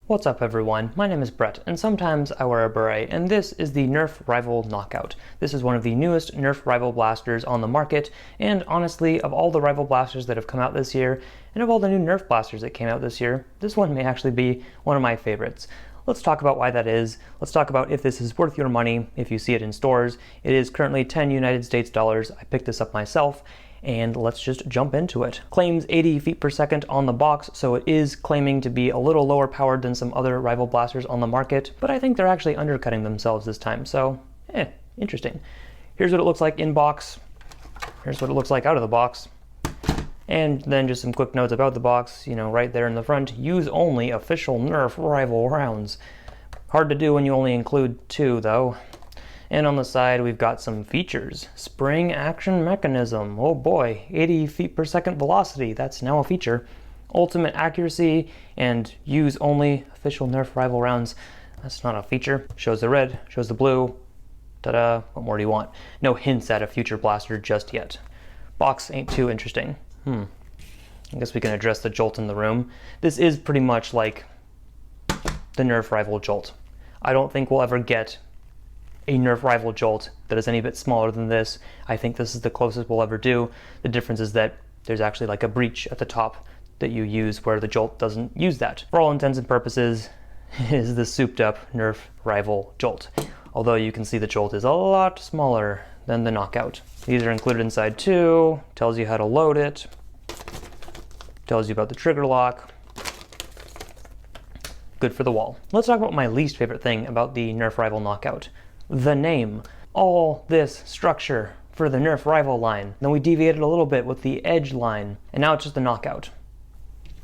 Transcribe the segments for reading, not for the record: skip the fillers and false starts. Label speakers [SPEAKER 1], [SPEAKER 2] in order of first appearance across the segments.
[SPEAKER 1] What's up everyone, my name is Bret, and sometimes I wear a beret, and this is the Nerf Rival Knockout. This is one of the newest Nerf Rival blasters on the market, and honestly, of all the Rival blasters that have come out this year, and of all the new Nerf blasters that came out this year, this one may actually be one of my favorites. Let's talk about why that is. Let's talk about if this is worth your money, if you see it in stores. It is currently 10 United States dollars. I picked this up myself, and let's just jump into it. Claims 80 feet per second on the box, so it is claiming to be a little lower powered than some other Rival blasters on the market, but I think they're actually undercutting themselves this time, so interesting. Here's what it looks like in box. Here's what it looks like out of the box. And then just some quick notes about the box, right there in the front. Use only official Nerf Rival rounds. Hard to do when you only include 2 though. And on the side, we've got some features. Spring action mechanism. Oh boy, 80 feet per second velocity. That's now a feature. Ultimate accuracy and use only official Nerf Rival rounds. That's not a feature. Shows the red, shows the blue. Ta-da, what more do you want? No hints at a future blaster just yet. Box ain't too interesting. I guess we can address the Jolt in the room. This is pretty much like the Nerf Rival Jolt. I don't think we'll ever get a Nerf Rival Jolt that is any bit smaller than this. I think this is the closest we'll ever do. The difference is that there's actually like a breech at the top that you use where the Jolt doesn't use that. For all intents and purposes, it is the souped up Nerf Rival Jolt. Although you can see the Jolt is a lot smaller than the Knockout. These are included inside too, tells you how to load it, tells you about the trigger lock. Good for the wall. Let's talk about my least favorite thing about the Nerf Rival Knockout. The name. All this structure for the Nerf Rival line. Then we deviated a little bit with the Edge line, and now it's just the Knockout.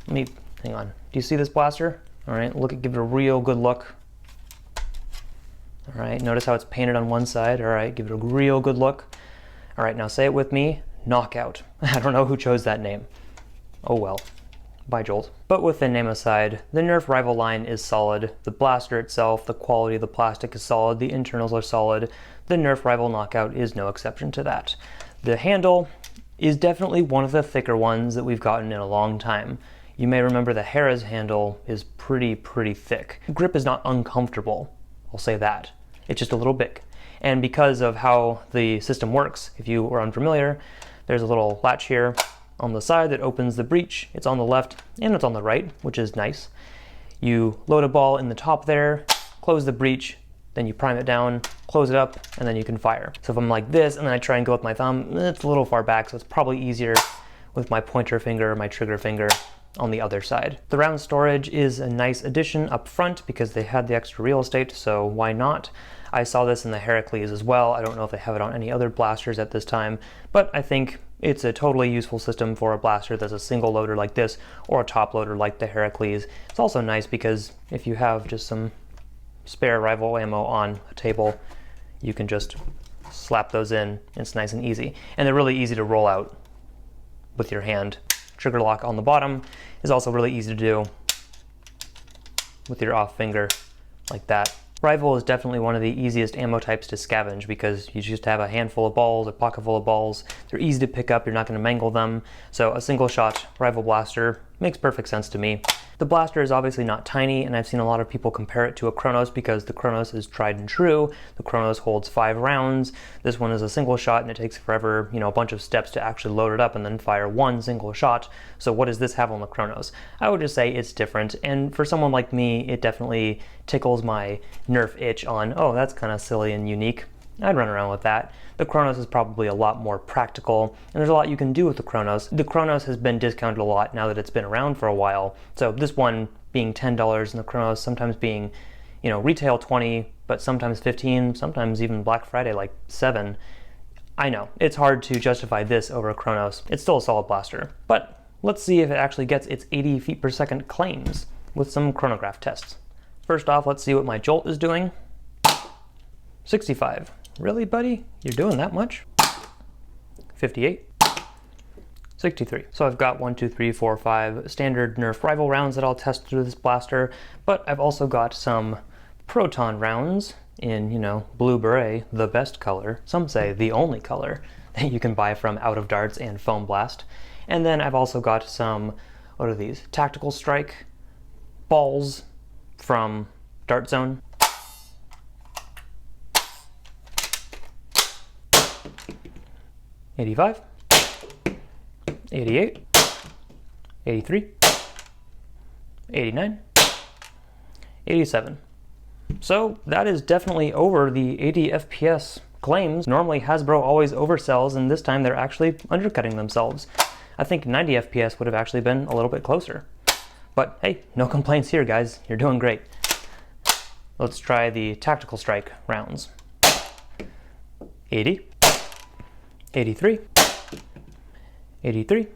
[SPEAKER 1] Hang on. Do you see this blaster? All right, give it a real good look. All right, notice how it's painted on one side. All right, give it a real good look. All right, now say it with me, Knockout. I don't know who chose that name. Oh well. Bye, Jolt. But with the name aside, the Nerf Rival line is solid. The blaster itself, the quality of the plastic is solid, the internals are solid. The Nerf Rival Knockout is no exception to that. The handle is definitely one of the thicker ones that we've gotten in a long time. You may remember the Harrah's handle is pretty thick. The grip is not uncomfortable, I'll say that. It's just a little big. And because of how the system works, if you were unfamiliar, there's a little latch here on the side that opens the breech. It's on the left and it's on the right, which is nice. You load a ball in the top there, close the breech, then you prime it down, close it up, and then you can fire. So if I'm like this and then I try and go with my thumb, it's a little far back, so it's probably easier with my pointer finger, my trigger finger on the other side. The round storage is a nice addition up front because they had the extra real estate, so why not? I saw this in the Heracles as well. I don't know if they have it on any other blasters at this time, but I think it's a totally useful system for a blaster that's a single loader like this or a top loader like the Heracles. It's also nice because if you have just some spare Rival ammo on a table, you can just slap those in. It's nice and easy. And they're really easy to roll out with your hand. Trigger lock on the bottom is also really easy to do with your off finger like that. Rival is definitely one of the easiest ammo types to scavenge because you just have a handful of balls, a pocket full of balls. They're easy to pick up, you're not going to mangle them. So a single shot Rival blaster makes perfect sense to me. The blaster is obviously not tiny, and I've seen a lot of people compare it to a Chronos because the Chronos is tried and true. The Chronos holds 5 rounds. This one is a single shot and it takes forever, a bunch of steps to actually load it up and then fire one single shot. So what does this have on the Chronos? I would just say it's different, and for someone like me, it definitely tickles my Nerf itch on, oh, that's kind of silly and unique. I'd run around with that. The Chronos is probably a lot more practical, and there's a lot you can do with the Chronos. The Chronos has been discounted a lot now that it's been around for a while. So this one being $10 and the Chronos sometimes being, retail 20, but sometimes 15, sometimes even Black Friday like 7. I know, it's hard to justify this over a Chronos. It's still a solid blaster, but let's see if it actually gets its 80 feet per second claims with some chronograph tests. First off, let's see what my Jolt is doing. 65. Really, buddy? You're doing that much? 58. 63. So I've got 1, 2, 3, 4, 5 standard Nerf Rival rounds that I'll test through this blaster, but I've also got some Proton rounds in, blue beret, the best color. Some say the only color that you can buy from Out of Darts and Foam Blast. And then I've also got some, what are these? Tactical Strike balls from Dart Zone. $85, $88, $83, $89, $87. So that is definitely over the 80 FPS claims. Normally Hasbro always oversells, and this time they're actually undercutting themselves. I think 90 FPS would have actually been a little bit closer. But hey, no complaints here, guys. You're doing great. Let's try the Tactical Strike rounds. 80, 83, 83,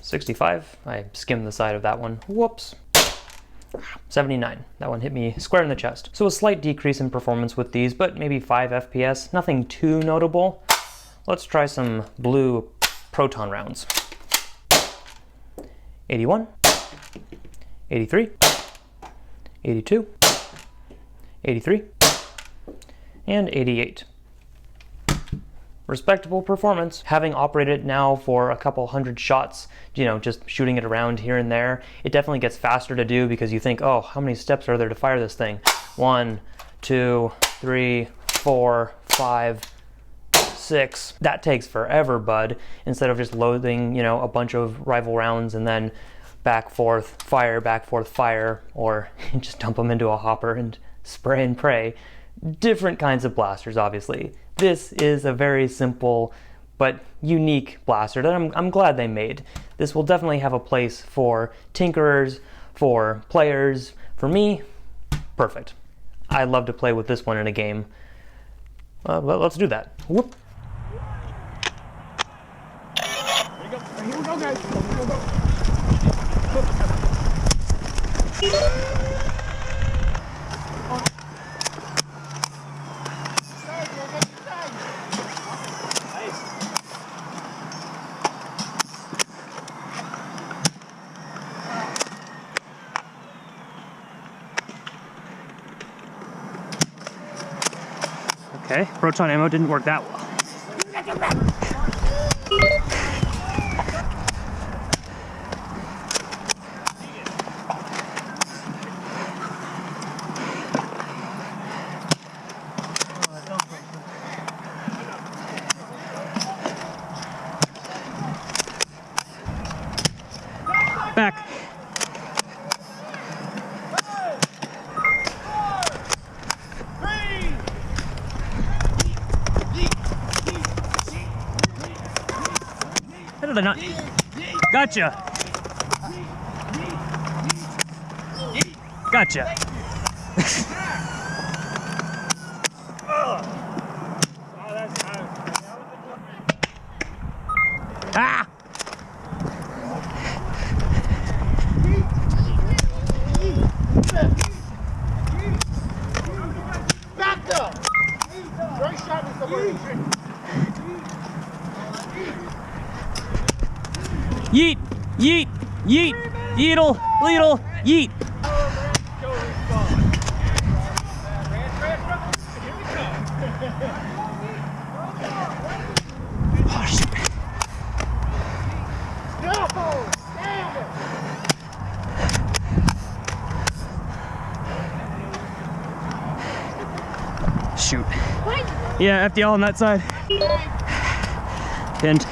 [SPEAKER 1] 65. I skimmed the side of that one. Whoops. 79. That one hit me square in the chest. So a slight decrease in performance with these, but maybe 5 FPS. Nothing too notable. Let's try some blue proton rounds. 81, 83, 82, 83, and 88. Respectable performance. Having operated it now for a couple hundred shots, you know, just shooting it around here and there, it definitely gets faster to do because you think, oh, how many steps are there to fire this thing? 1, 2, 3, 4, 5, 6. That takes forever, bud. Instead of just loading, you know, a bunch of rival rounds and then back, forth, fire, or just dump them into a hopper and spray and pray. Different kinds of blasters, obviously. This is a very simple but unique blaster that I'm glad they made. This will definitely have a place for tinkerers, for players. For me, perfect. I'd love to play with this one in a game. Let's do that. Whoop.
[SPEAKER 2] Here we go, guys. Here we go.
[SPEAKER 1] Okay, proton ammo didn't work that well. Back. How did I not? Gotcha. Gotcha. Ah!
[SPEAKER 2] Back up! Very sharp with the
[SPEAKER 1] Yeet! Yeet! Yeet! Yeetle! Leetle! Yeet! Oh, shit. Shoot. Yeah, FDL on that side. Pinned.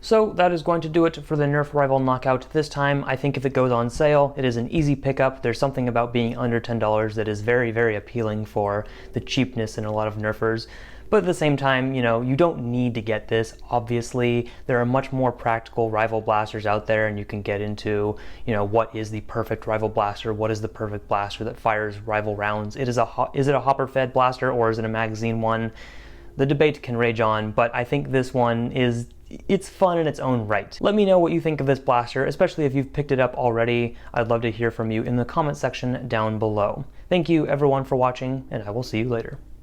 [SPEAKER 1] So that is going to do it for the Nerf Rival Knockout this time. I think if it goes on sale, it is an easy pickup. There's something about being under $10 that is very, very appealing for the cheapness in a lot of Nerfers. But at the same time, you know, you don't need to get this. Obviously, there are much more practical rival blasters out there, and you can get into, you know, what is the perfect rival blaster? What is the perfect blaster that fires rival rounds? Is it a hopper-fed blaster or is it a magazine one? The debate can rage on, but I think this one it's fun in its own right. Let me know what you think of this blaster, especially if you've picked it up already. I'd love to hear from you in the comment section down below. Thank you everyone for watching, and I will see you later.